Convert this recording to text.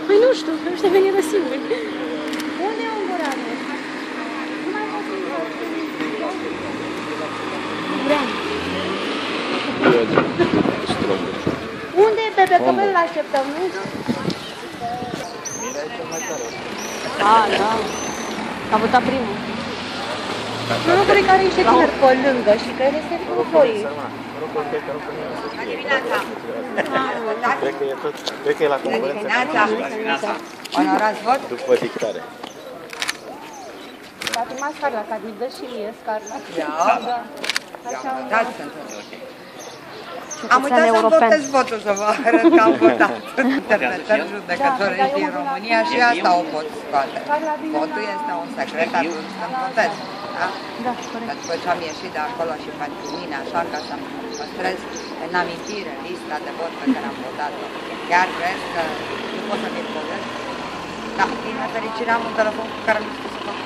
Păi nu știu, ăștia veniră singuri. Unde e Ungureanu? Nu mai pot să-i unde e bebe? Că noi îl așteptăm, nu? Da. A votat primul. Nu cred că are niște tineri pe lângă și că el este cu Flori. Cred că e la concurență. Onorați vot? După dictare. Fatima Scarla, că îi dă și mie Scarla. Da. Așa am Dați pentru am uitat să-mi votez votul, să vă arăt că am votat. Interpretări judecători din România și asta o pot scoate. Votul este un secret atunci când votez. Da? După ce am ieșit de acolo și pentru mine, așa, ca să păstrez în amintire lista de vot pe care am votat-o. Chiar crezi că nu pot să mi-l povesc? Da, din nefericire am un telefon cu care nu știu să fac.